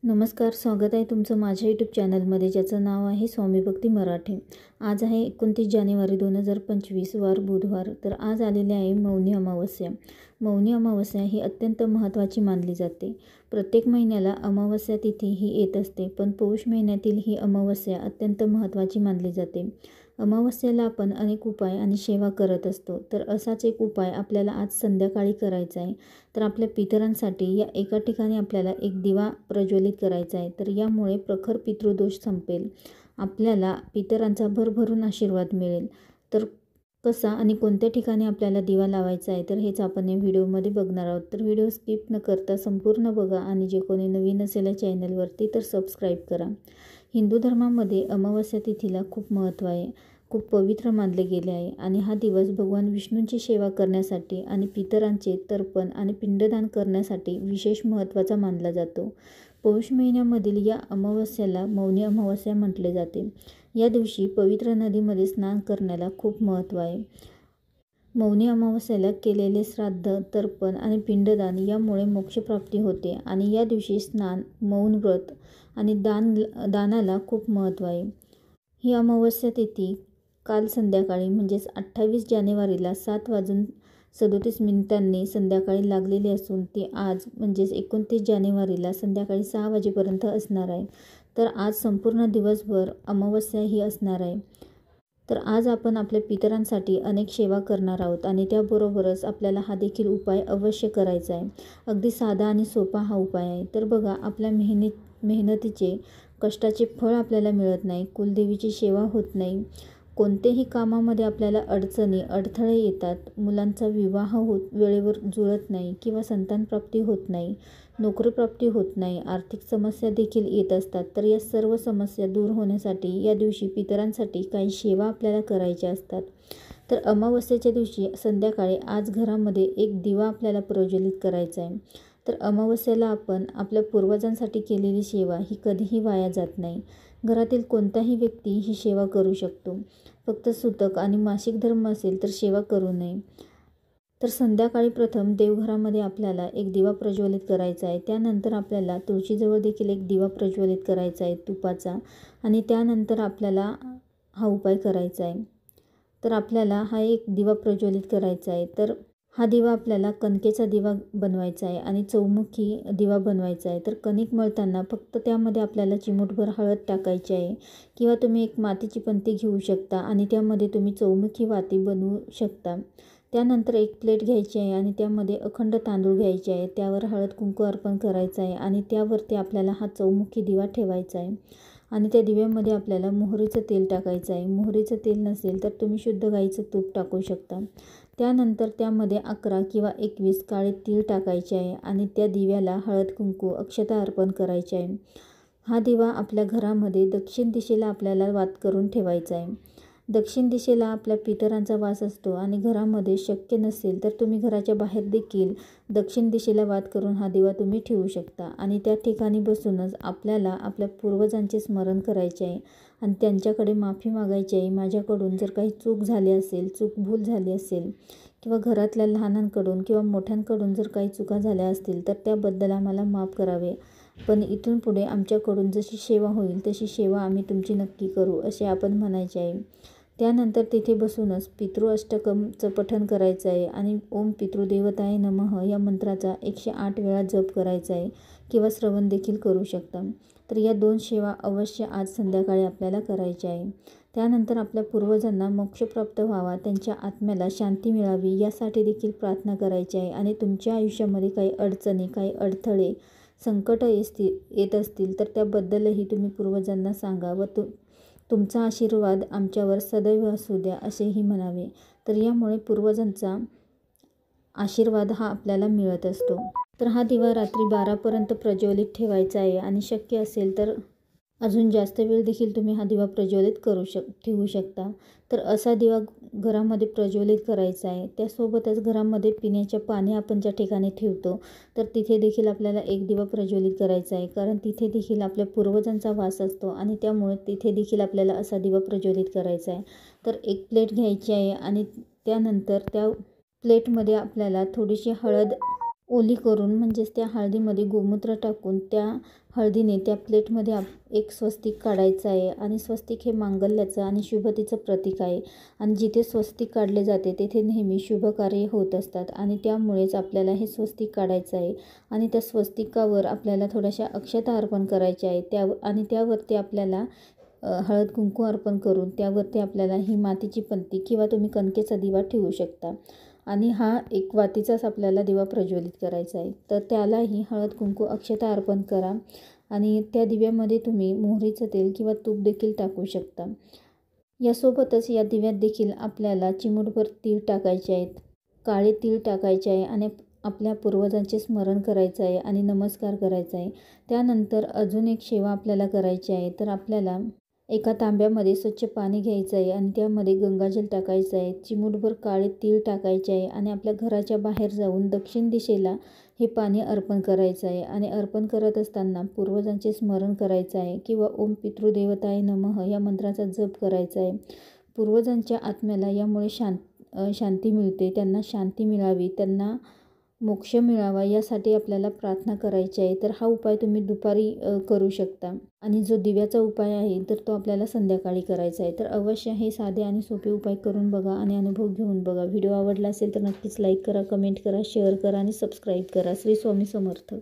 नमस्कार, स्वागत आहे तुमचं माझ्या यूट्यूब चॅनलमध्ये, ज्याचं नाव आहे स्वामी भक्ती मराठी। आज आहे 29 जानेवारी 2025 वार बुधवार। तर आज आलेले आहे मौनी अमावस्या। मौनी अमावस्या ही अत्यंत महत्त्वाची मानली जाते। प्रत्येक महिन्याला अमावस्या तिथी ही येत असते, पण पौष महिन्यातील ही अमावस्या अत्यंत महत्त्वाची मानली जाते। अमावस्येला आपण अनेक उपाय आणि सेवा करत असतो, तर असाच एक उपाय आपल्याला आज संध्याकाळी करायचा आहे। तर आपल्या पितरांसाठी या एका ठिकाणी आपल्याला एक दिवा प्रज्वलित करायचा आहे, तर यामुळे प्रखर पितृदोष संपेल, आपल्याला पितरांचा भरभरून आशीर्वाद मिळेल। तर कसा आणि कोणत्या ठिकाणी आपल्याला दिवा लावायचा आहे, तर हेच आपण या व्हिडिओमध्ये बघणार आहोत। तर व्हिडिओ स्किप न करता संपूर्ण बघा आणि जे कोणी नवीन असेल या चॅनलवरती तर सबस्क्राईब करा। हिंदू धर्मामध्ये अमावस्या तिथीला खूप महत्त्व आहे, खूप पवित्र मानले गेले आहे आणि हा दिवस भगवान विष्णूंची सेवा करण्यासाठी आणि पितरांचे तर्पण आणि पिंडदान करण्यासाठी विशेष महत्त्वाचा मानला जातो। पौष महिन्यामधील या अमावस्याला मौनी अमावस्या म्हटले जाते। या दिवशी पवित्र नदीमध्ये स्नान करण्याला खूप महत्त्व आहे। मौनी अमावस्याला केलेले श्राद्ध, तर्पण आणि पिंडदान यामुळे मोक्षप्राप्ती होते आणि या दिवशी स्नान, मौन व्रत आणि दानाला खूप महत्त्व आहे। ही अमावस्या तिथी काल संध्याकाळी म्हणजेच 28 जानेवारीला 7:37 संध्याकाळी लागलेली असून ती आज म्हणजेच 29 जानेवारीला संध्याकाळी 6 वाजेपर्यंत असणार आहे। तर आज संपूर्ण दिवसभर अमावस्या ही असणार आहे। तर आज आपण आपल्या पितरांसाठी अनेक सेवा करणार आहोत आणि त्याबरोबरच आपल्याला हा देखील उपाय अवश्य करायचा आहे। अगदी साधा आणि सोपा हा उपाय आहे। तर बघा, आपल्या मेहनतीचे कष्टाचे फळ आपल्याला मिळत नाही, कुलदेवीची सेवा होत नाही, कोणतेही कामामध्ये आपल्याला अडथळे येतात, मुलांचा विवाह वेळेवर जुळत नाही किंवा संतानप्राप्ती होत नाही, नोकरीप्राप्ती होत नाही, आर्थिक समस्या देखील येत असतात। तर या सर्व समस्या दूर होण्यासाठी या दिवशी पितरांसाठी काही सेवा आपल्याला करायच्या असतात। तर अमावस्येच्या दिवशी संध्याकाळी आज घरामध्ये एक दिवा आपल्याला प्रज्वलित करायचा आहे। तर अमावस्येला आपण आपल्या पूर्वजांसाठी केलेली सेवा ही कधीही वाया जात नाही। घरातील कोणताही व्यक्ती ही सेवा करू शकतो, फक्त सुतक आणि मासिक धर्म असेल तर सेवा करू नये। तर संध्याकाळी प्रथम देवघरामध्ये आपल्याला एक दिवा प्रज्वलित करायचा आहे, त्यानंतर आपल्याला तुळशीजवळ देखील एक दिवा प्रज्वलित करायचा आहे तुपाचा, आणि त्यानंतर आपल्याला हा उपाय करायचा आहे। तर आपल्याला हा एक दिवा प्रज्वलित करायचा आहे। तर हा दिवा आपल्याला कणकेचा दिवा बनवायचा आहे आणि चौमुखी दिवा बनवायचा आहे। तर कणिक मळताना फक्त त्यामध्ये आपल्याला चिमूटभर हळद टाकायची आहे, किंवा तुम्ही एक मातीची पंती घेऊ शकता आणि त्यामध्ये तुम्ही चौमुखी वाती बनवू शकता। त्यानंतर एक प्लेट घ्यायची आहे आणि त्यामध्ये अखंड तांदूळ घ्यायचे आहे, त्यावर हळद कुंकू अर्पण करायचं आहे आणि त्यावरती आपल्याला हा चौमुखी दिवा ठेवायचा आहे आणि त्या दिव्यामध्ये आपल्याला मोहरीचं तेल टाकायचं आहे। मोहरीचं तेल नसेल तर तुम्ही शुद्ध गाईचं तूप टाकू शकता। त्यानंतर त्यामध्ये 11 किंवा 21 काळे तीळ टाकायचे आहे आणि त्या दिव्याला हळद कुंकू अक्षता अर्पण करायचे आहे। हा दिवा आपल्या घरामध्ये दक्षिण दिशेला आपल्याला वात करून ठेवायचा आहे। दक्षिण दिशेला आपल्या पितरांचा वास असतो आणि घरामध्ये शक्य नसेल तर तुम्ही घराच्या बाहेर देखील दक्षिण दिशेला वात करून हा दिवा तुम्ही ठेवू शकता आणि त्या ठिकाणी बसूनच आपल्याला आपल्या पूर्वजांचे स्मरण करायचे आहे आणि त्यांच्याकडे माफी मागायची आहे। माझ्याकडून जर काही चूक झाली असेल, भूल झाली असेल, किंवा घरातल्या लहानांकडून किंवा मोठ्यांकडून जर काही चुका झाल्या असतील तर त्याबद्दल आम्हाला माफ करावे, पण इथून पुढे आमच्याकडून जशी सेवा होईल तशी सेवा आम्ही तुमची नक्की करू, असे आपण म्हणायचे आहे। त्यानंतर तिथे बसूनच पितृअष्टकमचं पठण करायचं आहे आणि ओम पितृदेवताय नमः या मंत्राचा 108 वेळा जप करायचा आहे, किंवा श्रवण देखील करू शकता। तर या 2 सेवा अवश्य आज संध्याकाळी आपल्याला करायच्या आहे। त्यानंतर आपल्या पूर्वजांना मोक्ष प्राप्त व्हावा, त्यांच्या आत्म्याला शांती मिळावी यासाठी देखील प्रार्थना करायची आहे आणि तुमच्या आयुष्यामध्ये काही अडचणी, काही अडथळे, संकट येत असतील तर त्याबद्दलही तुम्ही पूर्वजांना सांगा व तुमचा आशीर्वाद आमच्यावर सदैव असू द्या असेही म्हणावे। तर यामुळे पूर्वजांचा आशीर्वाद हा आपल्याला मिळत असतो। तर हा दिवा रात्री 12पर्यंत प्रज्वलित ठेवायचा आहे आणि शक्य असेल तर अजून जास्त वेळ देखील तुम्ही हा दिवा प्रज्वलित ठेवू शकता। तर असा दिवा घरामध्ये प्रज्वलित करायचा आहे। त्यासोबतच घरामध्ये पिण्याचे पाणी आपण ज्या ठिकाणी ठेवतो तर तिथे देखील आपल्याला एक दिवा प्रज्वलित करायचा आहे, कारण तिथे देखील आपल्या पूर्वजांचा वास असतो आणि त्यामुळे तिथे देखील आपल्याला असा दिवा प्रज्वलित करायचा आहे। तर एक प्लेट घ्यायची आहे आणि त्यानंतर त्या प्लेटमध्ये आपल्याला थोडीशी हळद ओली करून म्हणजेच त्या हळदीमध्ये गोमूत्र टाकून त्या हळदीने त्या प्लेटमध्ये एक स्वस्तिक काढायचं आहे. आणि स्वस्तिक हे मांगल्याचं आणि शुभतेचं प्रतीक आहे. आणि जिथे स्वस्तिक काढले जाते तेथे नेहमी शुभ कार्य होत असतात. आणि त्यामुळेच आपल्याला हे स्वस्तिक काढायचं आहे. आणि त्या स्वस्तिकावर आपल्याला थोड्याशा अक्षता अर्पण करायच्या आहेत. आणि त्यावरती आपल्याला हळद कुंकू अर्पण करून त्यावरती आपल्याला ही मातीची पंती किंवा तुम्ही कणकेचा दिवा ठेवू शकता. आणि हा एक वातीचाच आपल्याला दिवा प्रज्वलित करायचा आहे. तर त्यालाही हळद कुंकू अक्षता अर्पण करा. आणि त्या दिव्यामध्ये तुम्ही मोहरीचं तेल किंवा तूप देखील टाकू शकता. यासोबतच या दिव्यात देखील आपल्याला चिमूटभर तीळ टाकायचे आहेत, काळे तीळ टाकायचे आहे. आणि आपल्या पूर्वजांचे स्मरण करायचं आहे आणि नमस्कार करायचा आहे. त्यानंतर अजून एक सेवा आपल्याला करायची आहे. तर आपल्याला एका तांब्यामध्ये स्वच्छ पाणी घ्यायचं आहे आणि त्यामध्ये गंगाजल टाकायचं आहे, चिमूटभर काळे तीळ टाकायचे आहे. आणि आपल्या घराच्या बाहेर जाऊन दक्षिण दिशेला हे पाणी अर्पण करायचं आहे. आणि अर्पण करत असताना पूर्वजांचे स्मरण करायचं आहे किंवा ओम पितृदेवताय नमः या मंत्राचा जप करायचा आहे. पूर्वजांच्या आत्म्याला यामुळे शांती मिळते, त्यांना शांती मिळावी, त्यांना मोक्ष मिळावा यासाठी आपल्याला प्रार्थना करायची आहे. तर हा उपाय तुम्ही दुपारी करू शकता. आणि जो दिव्याचा उपाय आहे तर तो आपल्याला संध्याकाळी करायचा आहे. तर अवश्य हे साधे आणि सोपे उपाय करून बघा आणि अनुभव घेऊन बघा. व्हिडिओ आवडला असेल तर नक्कीच लाईक करा, कमेंट करा, शेअर करा आणि सबस्क्राईब करा. श्री स्वामी समर्थ.